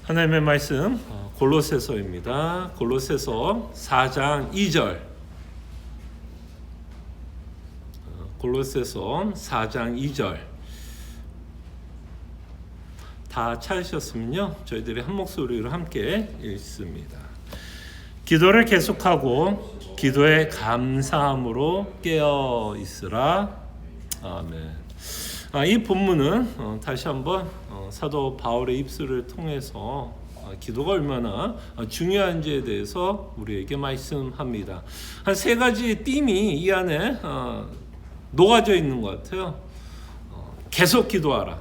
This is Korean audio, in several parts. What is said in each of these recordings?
하나님의 말씀 골로새서입니다. 골로새서 4장 2절. 골로새서 4장 2절. 다 찾으셨으면요, 저희들이 한 목소리로 함께 읽습니다. 기도를 계속하고 기도에 감사함으로 깨어 있으라. 아멘. 이 본문은 다시 한번 사도 바울의 입술을 통해서 기도가 얼마나 중요한지에 대해서 우리에게 말씀합니다. 한 세 가지 띠이 이 안에 녹아져 있는 것 같아요. 계속 기도하라,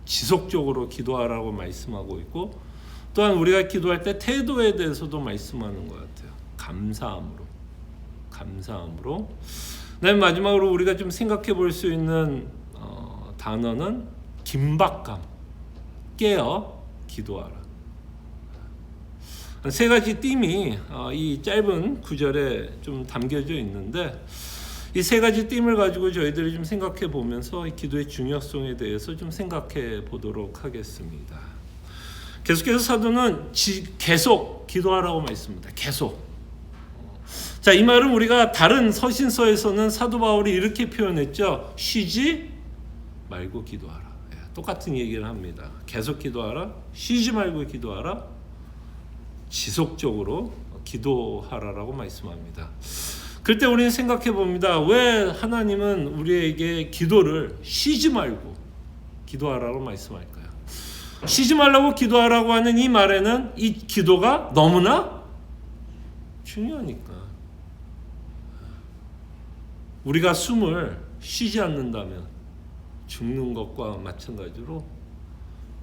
지속적으로 기도하라고 말씀하고 있고, 또한 우리가 기도할 때 태도에 대해서도 말씀하는 것 같아요. 감사함으로. 마지막으로 우리가 좀 생각해 볼 수 있는 단어는 긴박감, 깨어 기도하라. 세 가지 띠이 이 짧은 구절에 좀 담겨져 있는데, 이 세 가지 띠을 가지고 저희들이 좀 생각해 보면서 이 기도의 중요성에 대해서 좀 생각해 보도록 하겠습니다. 계속해서 사도는 계속 기도하라고 말씀합니다. 계속. 자, 이 말은 우리가 다른 서신서에서는 사도 바울이 이렇게 표현했죠. 쉬지 말고 기도하라. 똑같은 얘기를 합니다. 계속 기도하라, 쉬지 말고 기도하라, 지속적으로 기도하라라고 말씀합니다. 그때 우리는 생각해 봅니다. 왜 하나님은 우리에게 기도를 쉬지 말고 기도하라고 말씀할까요? 쉬지 말라고 기도하라고 하는 이 말에는 이 기도가 너무나 중요하니까. 우리가 숨을 쉬지 않는다면 죽는 것과 마찬가지로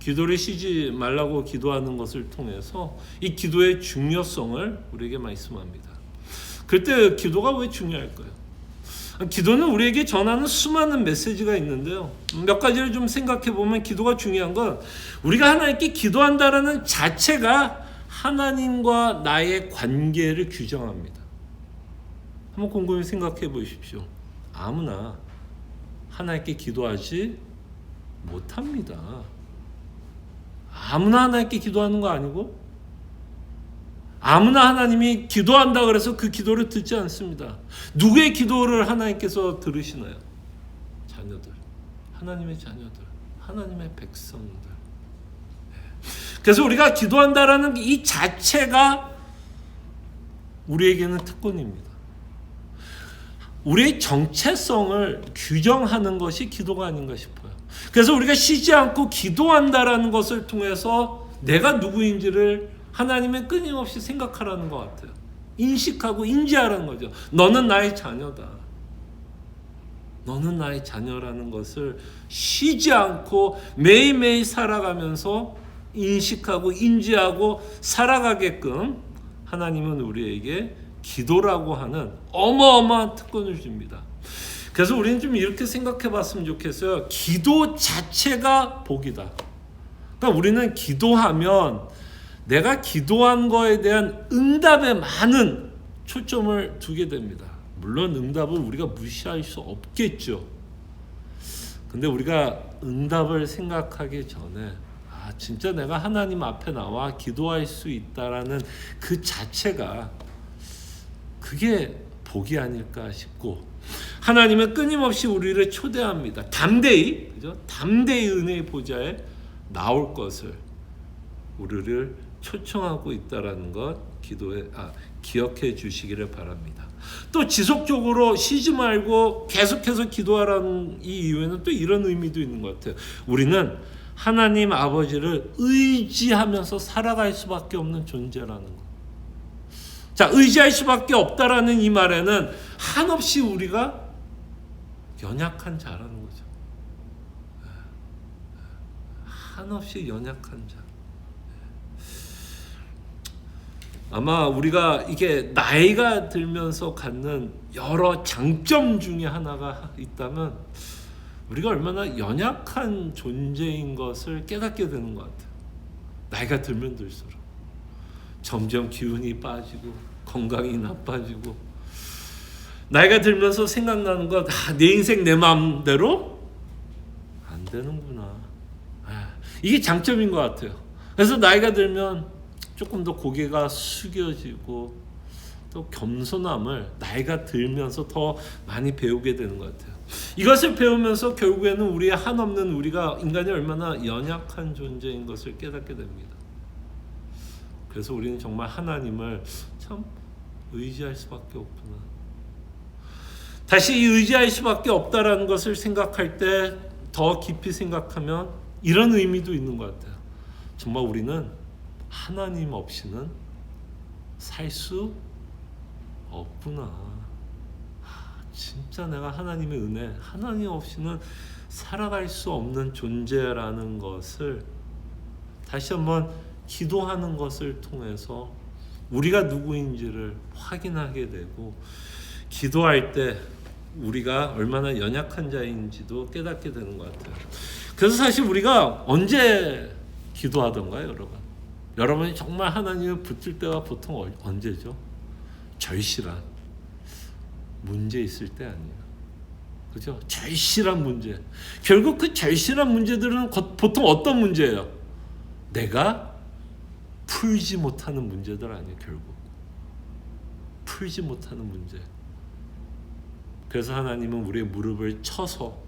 기도를 쉬지 말라고 기도하는 것을 통해서 이 기도의 중요성을 우리에게 말씀합니다. 그때 기도가 왜 중요할까요? 기도는 우리에게 전하는 수많은 메시지가 있는데요, 몇 가지를 좀 생각해 보면 기도가 중요한 건 우리가 하나님께 기도한다라는 자체가 하나님과 나의 관계를 규정합니다. 한번 곰곰이 생각해 보십시오. 아무나 하나님께 기도하지 못합니다. 아무나 하나님께 기도하는 거 아니고, 아무나 하나님이 기도한다 그래서 그 기도를 듣지 않습니다. 누구의 기도를 하나님께서 들으시나요? 자녀들, 하나님의 자녀들, 하나님의 백성들. 그래서 우리가 기도한다라는 이 자체가 우리에게는 특권입니다. 우리의 정체성을 규정하는 것이 기도가 아닌가 싶어요. 그래서 우리가 쉬지 않고 기도한다라는 것을 통해서 내가 누구인지를 하나님은 끊임없이 생각하라는 것 같아요. 인식하고 인지하라는 거죠. 너는 나의 자녀다. 너는 나의 자녀라는 것을 쉬지 않고 매일매일 살아가면서 인식하고 인지하고 살아가게끔 하나님은 우리에게 기도라고 하는 어마어마한 특권을 줍니다. 그래서 우리는 좀 이렇게 생각해 봤으면 좋겠어요. 기도 자체가 복이다. 그러니까 우리는 기도하면 내가 기도한 거에 대한 응답에 많은 초점을 두게 됩니다. 물론 응답을 우리가 무시할 수 없겠죠. 근데 우리가 응답을 생각하기 전에 진짜 내가 하나님 앞에 나와 기도할 수 있다라는 그 자체가 그게 복이 아닐까 싶고, 하나님은 끊임없이 우리를 초대합니다. 담대히, 그죠? 담대히 은혜의 보좌에 나올 것을 우리를 초청하고 있다라는 것 기억해 주시기를 바랍니다. 또 지속적으로 쉬지 말고 계속해서 기도하라는 이 이유에는 또 이런 의미도 있는 것 같아요. 우리는 하나님 아버지를 의지하면서 살아갈 수밖에 없는 존재라는 것. 자, 의지할 수밖에 없다라는 이 말에는 한없이 우리가 연약한 자라는 거죠. 한없이 연약한 자. 아마 우리가 이게 나이가 들면서 갖는 여러 장점 중에 하나가 있다면 우리가 얼마나 연약한 존재인 것을 깨닫게 되는 것 같아요. 나이가 들면 들수록 점점 기운이 빠지고 건강이 나빠지고, 나이가 들면서 생각나는 것, 내 인생 내 마음대로 안 되는구나. 이게 장점인 것 같아요. 그래서 나이가 들면 조금 더 고개가 숙여지고 또 겸손함을 나이가 들면서 더 많이 배우게 되는 것 같아요. 이것을 배우면서 결국에는 우리의 한없는 우리가 인간이 얼마나 연약한 존재인 것을 깨닫게 됩니다. 그래서 우리는 정말 하나님을 참 의지할 수밖에 없구나. 다시 이 의지할 수밖에 없다라는 것을 생각할 때 더 깊이 생각하면 이런 의미도 있는 것 같아요. 정말 우리는 하나님 없이는 살 수 없구나. 진짜 내가 하나님의 은혜, 하나님 없이는 살아갈 수 없는 존재라는 것을 다시 한번 기도하는 것을 통해서 우리가 누구인지를 확인하게 되고, 기도할 때 우리가 얼마나 연약한 자인지도 깨닫게 되는 것 같아요. 그래서 사실 우리가 언제 기도하던가요, 여러분? 여러분이 정말 하나님을 붙들 때가 보통 언제죠? 절실한 문제 있을 때 아니에요. 그죠? 절실한 문제. 결국 그 절실한 문제들은 보통 어떤 문제예요? 내가 풀지 못하는 문제들 아니에요, 결국. 풀지 못하는 문제. 그래서 하나님은 우리의 무릎을 쳐서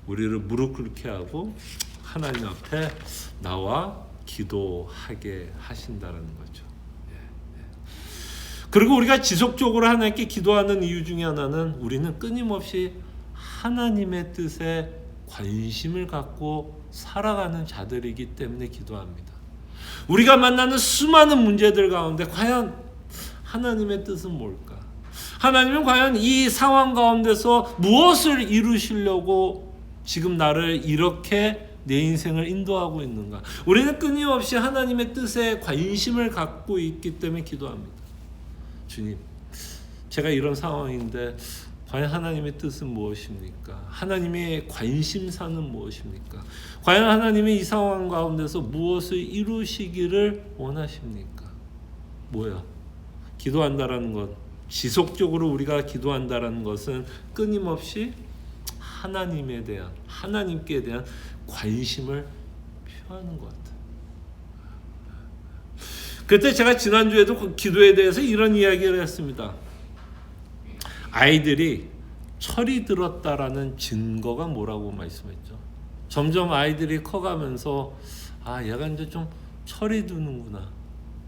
우리를 무릎 꿇게 하고 하나님 앞에 나와 기도하게 하신다는 거죠. 그리고 우리가 지속적으로 하나님께 기도하는 이유 중에 하나는 우리는 끊임없이 하나님의 뜻에 관심을 갖고 살아가는 자들이기 때문에 기도합니다. 우리가 만나는 수많은 문제들 가운데 과연 하나님의 뜻은 뭘까? 하나님은 과연 이 상황 가운데서 무엇을 이루시려고 지금 나를 이렇게 내 인생을 인도하고 있는가? 우리는 끊임없이 하나님의 뜻에 관심을 갖고 있기 때문에 기도합니다. 주님, 제가 이런 상황인데 과연 하나님의 뜻은 무엇입니까? 하나님의 관심사는 무엇입니까? 과연 하나님의 이 상황 가운데서 무엇을 이루시기를 원하십니까? 뭐야? 기도한다라는 것, 지속적으로 우리가 기도한다라는 것은 끊임없이 하나님에 대한, 하나님께 대한 관심을 표하는 것 같아요. 그때 제가 지난주에도 그 기도에 대해서 이런 이야기를 했습니다. 아이들이 철이 들었다라는 증거가 뭐라고 말씀했죠. 점점 아이들이 커가면서 얘가 이제 좀 철이 드는구나.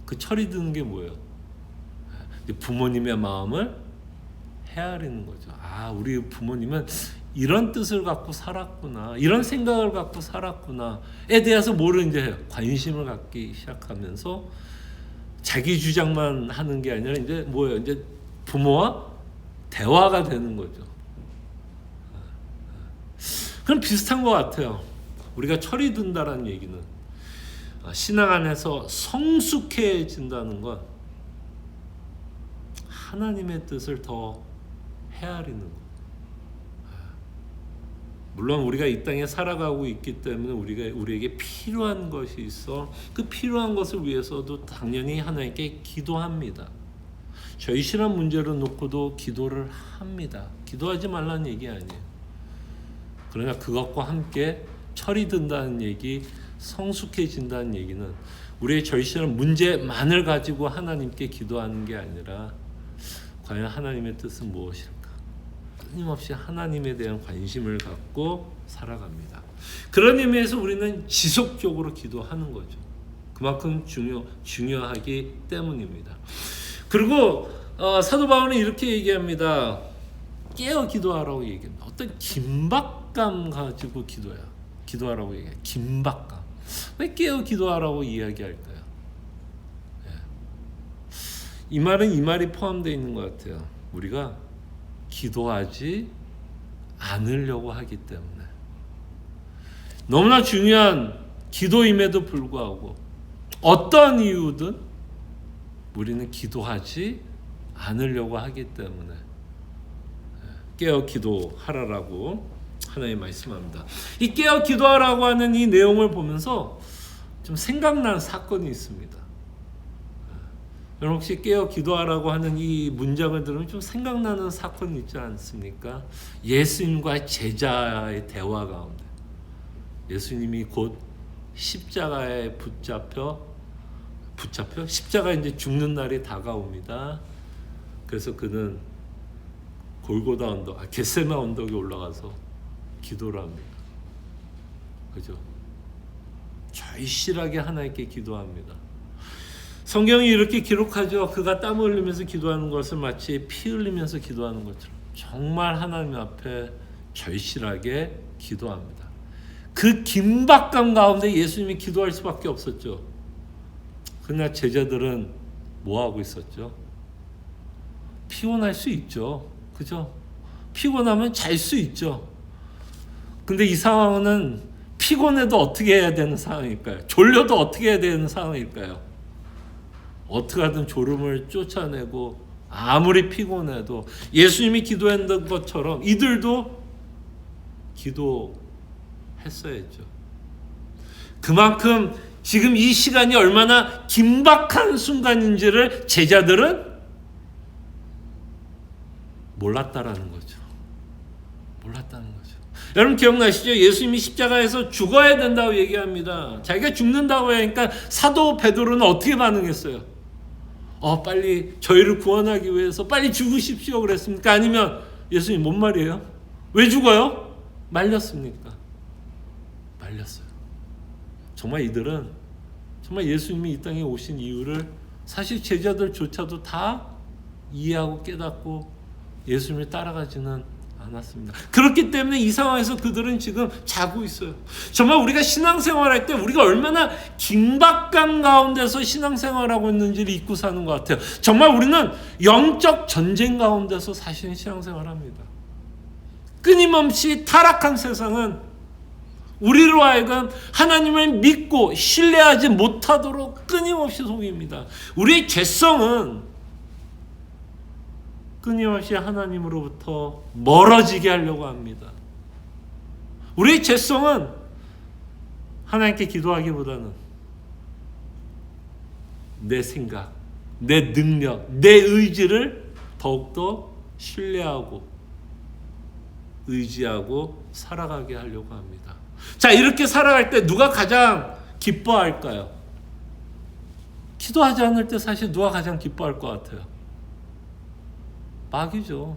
그 철이 드는 게 뭐예요? 부모님의 마음을 헤아리는 거죠. 우리 부모님은 이런 뜻을 갖고 살았구나, 이런 생각을 갖고 살았구나에 대해서 뭐를 이제 해요? 관심을 갖기 시작하면서 자기 주장만 하는 게 아니라 이제 뭐예요? 이제 부모와 대화가 되는 거죠. 그럼 비슷한 것 같아요. 우리가 철이 든다라는 얘기는 신앙 안에서 성숙해진다는 건 하나님의 뜻을 더 헤아리는 것. 물론 우리가 이 땅에 살아가고 있기 때문에 우리에게 필요한 것이 있어 그 필요한 것을 위해서도 당연히 하나님께 기도합니다. 절실한 문제를 놓고도 기도를 합니다. 기도하지 말라는 얘기 아니에요. 그러나 그것과 함께 철이 든다는 얘기, 성숙해진다는 얘기는 우리의 절실한 문제만을 가지고 하나님께 기도하는 게 아니라 과연 하나님의 뜻은 무엇일까? 끊임없이 하나님에 대한 관심을 갖고 살아갑니다. 그런 의미에서 우리는 지속적으로 기도하는 거죠. 그만큼 중요하기 때문입니다. 그리고 사도 바울은 이렇게 얘기합니다. 깨어 기도하라고 얘기합니다. 어떤 긴박감 가지고 기도하라고 얘기해요. 긴박감. 왜 깨어 기도하라고 이야기할까요? 이 말은 이 말이 포함되어 있는 것 같아요. 우리가 기도하지 않으려고 하기 때문에. 너무나 중요한 기도임에도 불구하고 어떤 이유든 우리는 기도하지 않으려고 하기 때문에 깨어 기도하라라고 하나님 말씀합니다. 이 깨어 기도하라고 하는 이 내용을 보면서 좀 생각나는 사건이 있습니다. 여러분 혹시 깨어 기도하라고 하는 이 문장을 들으면 좀 생각나는 사건이 있지 않습니까? 예수님과 제자의 대화 가운데 예수님이 곧 십자가에 붙잡혀 십자가에 이제 죽는 날이 다가옵니다. 그래서 그는 골고다 언덕, 겟세마 언덕에 올라가서 기도를 합니다. 그죠? 절실하게 하나님께 기도합니다. 성경이 이렇게 기록하죠. 그가 땀 흘리면서 기도하는 것을 마치 피 흘리면서 기도하는 것처럼 정말 하나님 앞에 절실하게 기도합니다. 그 긴박감 가운데 예수님이 기도할 수밖에 없었죠. 그러나 제자들은 뭐 하고 있었죠? 피곤할 수 있죠. 그죠? 피곤하면 잘 수 있죠. 근데 이 상황은 피곤해도 어떻게 해야 되는 상황일까요? 졸려도 어떻게 해야 되는 상황일까요? 어떻게 하든 졸음을 쫓아내고 아무리 피곤해도 예수님이 기도했던 것처럼 이들도 기도했어야죠. 그만큼 지금 이 시간이 얼마나 긴박한 순간인지를 제자들은 몰랐다라는 거죠. 몰랐다는 거죠. 여러분 기억나시죠? 예수님이 십자가에서 죽어야 된다고 얘기합니다. 자기가 죽는다고 하니까 사도 베드로는 어떻게 반응했어요? 빨리 저희를 구원하기 위해서 빨리 죽으십시오 그랬습니까? 아니면 예수님 뭔 말이에요? 왜 죽어요? 말렸습니까? 말렸어요. 정말 이들은 정말 예수님이 이 땅에 오신 이유를 사실 제자들조차도 다 이해하고 깨닫고 예수님을 따라가지는 않았습니다. 그렇기 때문에 이 상황에서 그들은 지금 자고 있어요. 정말 우리가 신앙생활할 때 우리가 얼마나 긴박감 가운데서 신앙생활하고 있는지를 잊고 사는 것 같아요. 정말 우리는 영적 전쟁 가운데서 사실은 신앙생활합니다. 끊임없이 타락한 세상은 우리로 하여금 하나님을 믿고 신뢰하지 못하도록 끊임없이 속입니다. 우리의 죄성은 끊임없이 하나님으로부터 멀어지게 하려고 합니다. 우리의 죄성은 하나님께 기도하기보다는 내 생각, 내 능력, 내 의지를 더욱더 신뢰하고 의지하고 살아가게 하려고 합니다. 자, 이렇게 살아갈 때 누가 가장 기뻐할까요? 기도하지 않을 때 사실 누가 가장 기뻐할 것 같아요? 마귀죠.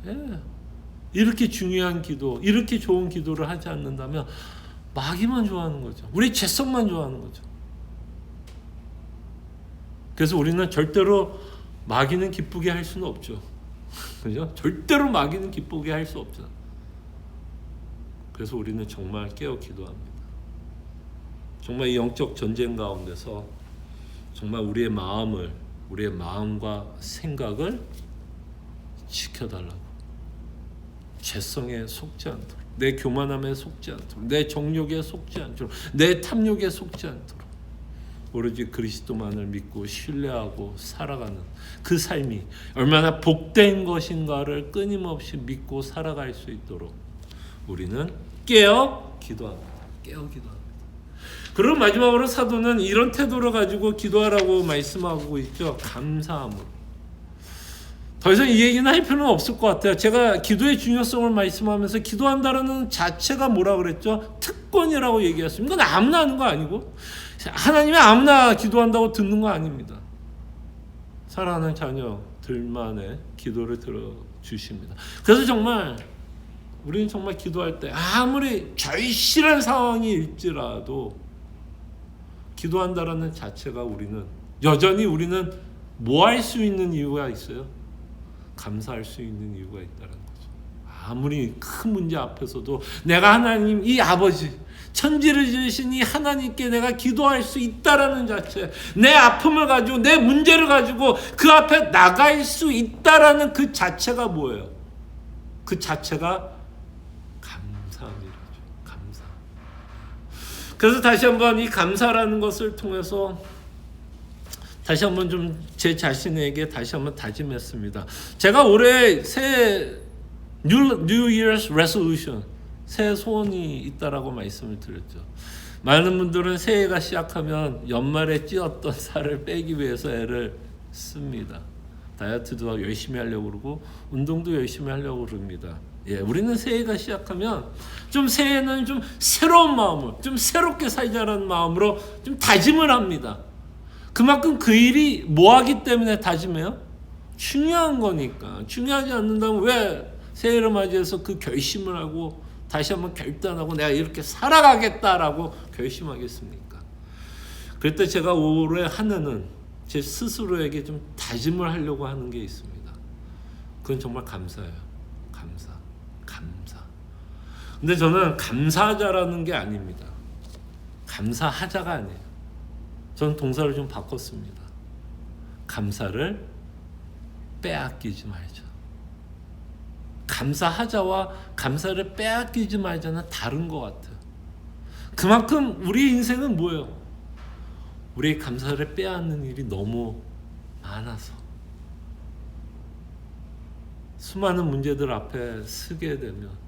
예. 이렇게 중요한 기도, 이렇게 좋은 기도를 하지 않는다면 마귀만 좋아하는 거죠. 우리 죄성만 좋아하는 거죠. 그래서 우리는 절대로 마귀는 기쁘게 할 수는 없죠. 그죠? 절대로 마귀는 기쁘게 할 수 없죠. 그래서 우리는 정말 깨어 기도합니다. 정말 이 영적 전쟁 가운데서 정말 우리의 마음과 생각을 지켜달라고. 죄성에 속지 않도록, 내 교만함에 속지 않도록, 내 정욕에 속지 않도록, 내 탐욕에 속지 않도록 오로지 그리스도만을 믿고 신뢰하고 살아가는 그 삶이 얼마나 복된 것인가를 끊임없이 믿고 살아갈 수 있도록 우리는 깨어 기도합니다. 깨어 기도합니다. 그리고 마지막으로 사도는 이런 태도를 가지고 기도하라고 말씀하고 있죠. 감사함으로. 더 이상 이 얘기는 할 필요는 없을 것 같아요. 제가 기도의 중요성을 말씀하면서 기도한다는 자체가 뭐라 그랬죠? 특권이라고 얘기했습니다. 이건 아무나 하는 거 아니고 하나님이 아무나 기도한다고 듣는 거 아닙니다. 사랑하는 자녀들만의 기도를 들어주십니다. 그래서 정말 우리는 정말 기도할 때 아무리 절실한 상황일지라도 기도한다라는 자체가 우리는 뭐 할 수 있는 이유가 있어요? 감사할 수 있는 이유가 있다는 거죠. 아무리 큰 문제 앞에서도 내가 하나님 이 아버지 천지를 지으신 이 하나님께 내가 기도할 수 있다라는 자체, 내 아픔을 가지고 내 문제를 가지고 그 앞에 나갈 수 있다라는 그 자체가 뭐예요? 그 자체가 감사함이라죠. 감사. 그래서 다시 한번 이 감사라는 것을 통해서 다시 한번 좀 제 자신에게 다시 한번 다짐했습니다. 제가 올해 새 New Year's Resolution, 새 소원이 있다라고 말씀을 드렸죠. 많은 분들은 새해가 시작하면 연말에 찌었던 살을 빼기 위해서 애를 씁니다. 다이어트도 열심히 하려고 그러고 운동도 열심히 하려고 그럽니다. 우리는 새해가 시작하면 좀 새해는 좀 새로운 마음으로, 좀 새롭게 살자라는 마음으로 좀 다짐을 합니다. 그만큼 그 일이 뭐하기 때문에 다짐해요? 중요한 거니까. 중요하지 않는다면 왜 새해를 맞이해서 그 결심을 하고 다시 한번 결단하고 내가 이렇게 살아가겠다라고 결심하겠습니까? 그럴 때 제가 올해 한 해는 제 스스로에게 좀 다짐을 하려고 하는 게 있습니다. 그건 정말 감사예요. 감사. 근데 저는 감사하자라는 게 아닙니다. 감사하자가 아니에요. 저는 동사를 좀 바꿨습니다. 감사를 빼앗기지 말자. 감사하자와 감사를 빼앗기지 말자는 다른 것 같아요. 그만큼 우리 인생은 뭐예요? 우리의 감사를 빼앗는 일이 너무 많아서 수많은 문제들 앞에 서게 되면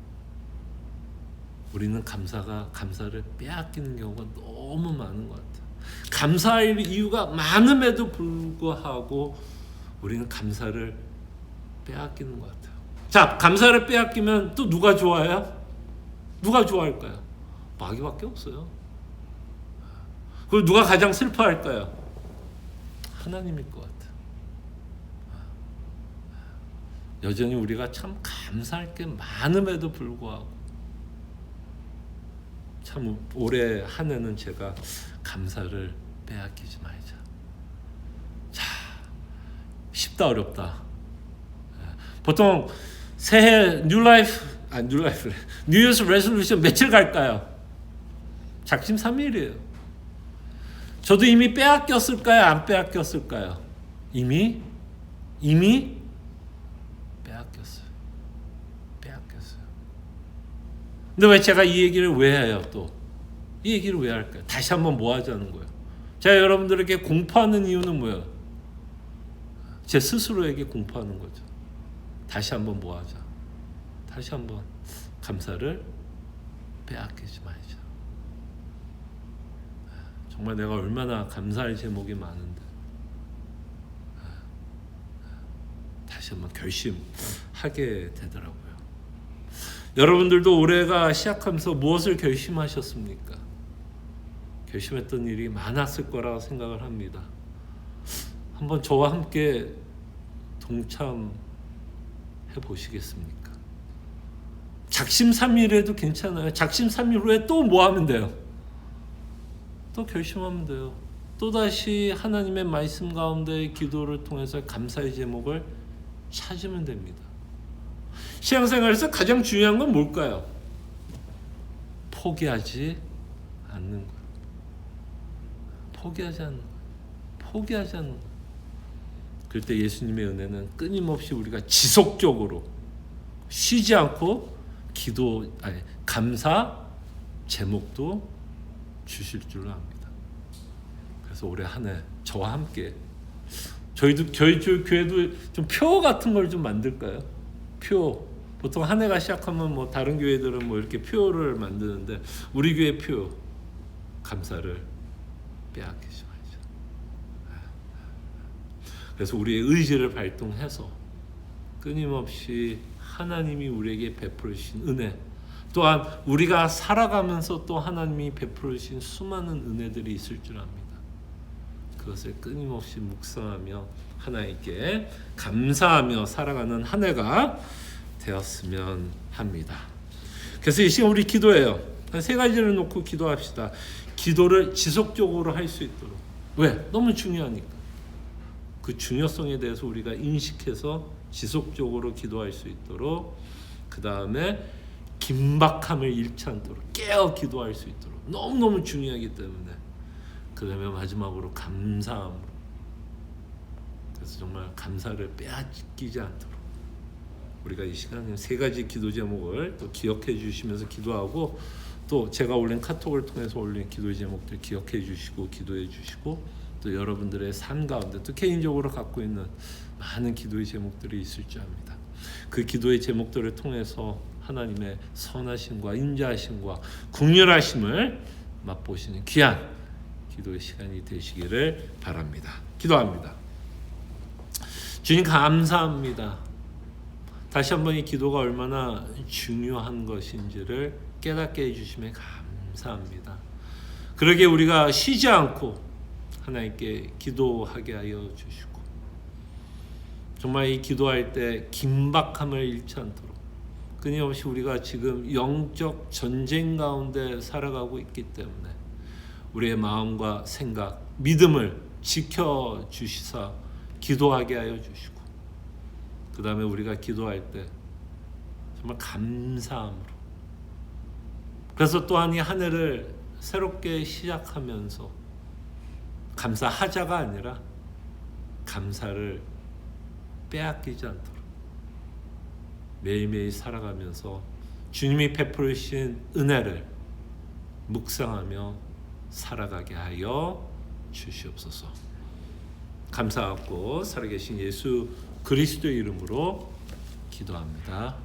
우리는 감사를 빼앗기는 경우가 너무 많은 것 같아요. 감사할 이유가 많음에도 불구하고 우리는 감사를 빼앗기는 것 같아요. 자, 감사를 빼앗기면 또 누가 좋아해요? 누가 좋아할까요? 마귀밖에 없어요. 그리고 누가 가장 슬퍼할까요? 하나님일 것 같아요. 여전히 우리가 참 감사할 게 많음에도 불구하고 참 올해 한 해는 제가 감사를 빼앗기지 말자. 자, 쉽다 어렵다. 보통 새해 뉴 이어스 레솔루션 며칠 갈까요? 작심삼일이에요. 저도 이미 빼앗겼을까요? 안 빼앗겼을까요? 이미 빼앗겼어요. 근데 왜 제가 이 얘기를 왜 해요? 또 이 얘기를 왜 할까요? 다시 한번 뭐 하자는 거예요? 제가 여러분들에게 공포하는 이유는 뭐예요? 제 스스로에게 공포하는 거죠. 다시 한번 뭐 하자. 다시 한번 감사를 빼앗기지 말자. 정말 내가 얼마나 감사할 제목이 많은데 다시 한번 결심하게 되더라고요. 여러분들도 올해가 시작하면서 무엇을 결심하셨습니까? 결심했던 일이 많았을 거라고 생각을 합니다. 한번 저와 함께 동참해 보시겠습니까? 작심삼일해도 괜찮아요. 작심삼일 후에 또 뭐 하면 돼요? 또 결심하면 돼요. 또다시 하나님의 말씀 가운데 기도를 통해서 감사의 제목을 찾으면 됩니다. 신앙생활에서 가장 중요한 건 뭘까요? 포기하지 않는 거예요. 포기하지 않는 거예요. 그럴 때 예수님의 은혜는 끊임없이 우리가 지속적으로 쉬지 않고 감사 제목도 주실 줄로 압니다. 그래서 올해 한 해 저와 함께 저희 교회도 좀 표 같은 걸 좀 만들까요? 표. 보통 한 해가 시작하면 뭐 다른 교회들은 뭐 이렇게 표를 만드는데 우리 교회 표 감사를 빼앗기지 말자. 그래서 우리의 의지를 발동해서 끊임없이 하나님이 우리에게 베풀으신 은혜, 또한 우리가 살아가면서 또 하나님이 베풀으신 수많은 은혜들이 있을 줄 압니다. 그것을 끊임없이 묵상하며 하나님께 감사하며 살아가는 한 해가 되었으면 합니다. 그래서 이 시간 우리 기도해요. 한 세 가지를 놓고 기도합시다. 기도를 지속적으로 할 수 있도록. 왜? 너무 중요하니까. 그 중요성에 대해서 우리가 인식해서 지속적으로 기도할 수 있도록, 그 다음에 긴박함을 잃지 않도록 깨어 기도할 수 있도록, 너무너무 중요하기 때문에, 그 다음에 마지막으로 감사함으로, 그래서 정말 감사를 빼앗기지 않도록 우리가 이 시간에 세 가지 기도 제목을 또 기억해 주시면서 기도하고, 또 제가 올린 카톡을 통해서 올린 기도 제목들 기억해 주시고 기도해 주시고, 또 여러분들의 삶 가운데 또 개인적으로 갖고 있는 많은 기도의 제목들이 있을 줄 압니다. 그 기도의 제목들을 통해서 하나님의 선하심과 인자하심과 긍휼하심을 맛보시는 귀한 기도의 시간이 되시기를 바랍니다. 기도합니다. 주님 감사합니다. 다시 한번 이 기도가 얼마나 중요한 것인지를 깨닫게 해주심에 감사합니다. 그러게 우리가 쉬지 않고 하나님께 기도하게 하여 주시고, 정말 이 기도할 때 긴박함을 잃지 않도록, 끊임없이 우리가 지금 영적 전쟁 가운데 살아가고 있기 때문에 우리의 마음과 생각, 믿음을 지켜주시사 기도하게 하여 주시고, 그 다음에 우리가 기도할 때 정말 감사함으로, 그래서 또한 이 한 해를 새롭게 시작하면서 감사하자가 아니라 감사를 빼앗기지 않도록 매일매일 살아가면서 주님이 베푸신 은혜를 묵상하며 살아가게 하여 주시옵소서. 감사하고 살아계신 예수 그리스도의 이름으로 기도합니다.